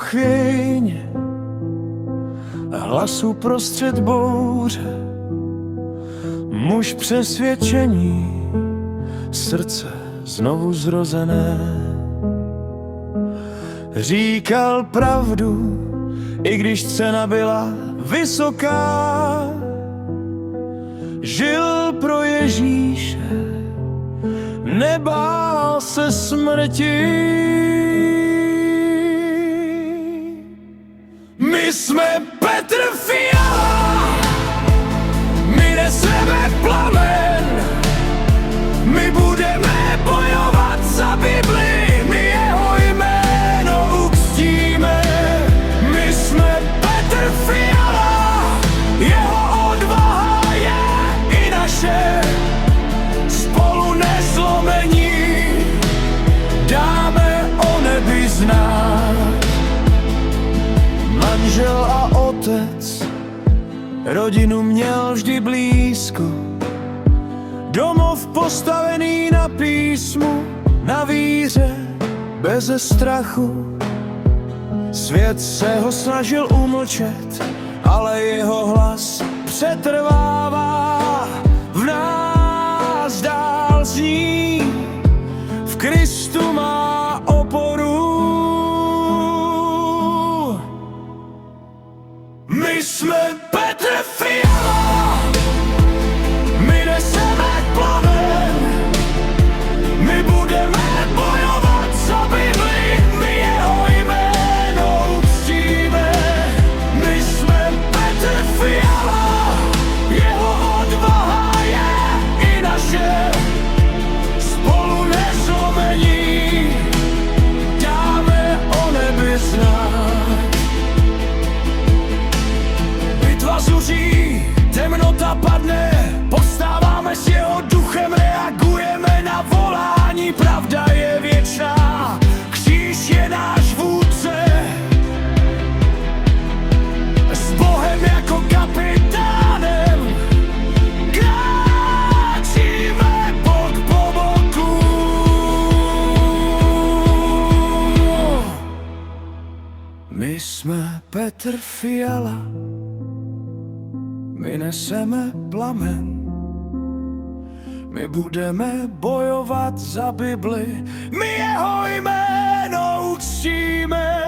chvějně, hlas uprostřed bouře, muž přesvědčení, srdce znovu zrozené. Říkal pravdu, i když cena byla vysoká. Žil pro Ježíše, nebál se smrti. My jsme Petr Fiala, my neseme plamen, my budeme bojovat za Bibli, my jeho jméno uctíme. My jsme Petr Fiala, jeho odvaha je i naše, spolu nezlomení dáme o nebi znát. Manžel a otec, rodinu měl vždy blízko, domov postavený na písmu, na víře, beze strachu. Svět se ho snažil umlčet, ale jeho hlas přetrvává. V nás dál zní, v Kristu má oporu. My jsme Petr Fiala, my neseme plamen, my budeme bojovat za Bibli, my jeho jméno uctíme. My jsme Petr Fiala, jeho odvaha je i naše, spolu nezlomení dáme o nebi znát. Bitva zuří, temnota padne, povstáváme s jeho duchem, reagujeme na volání, pravda je věčná, kříž je náš vůdce. S Bohem jako kapitánem kráčíme bok po boku. My jsme Petr Fiala, my neseme plamen, my budeme bojovat za Bibli, my jeho jméno uctíme.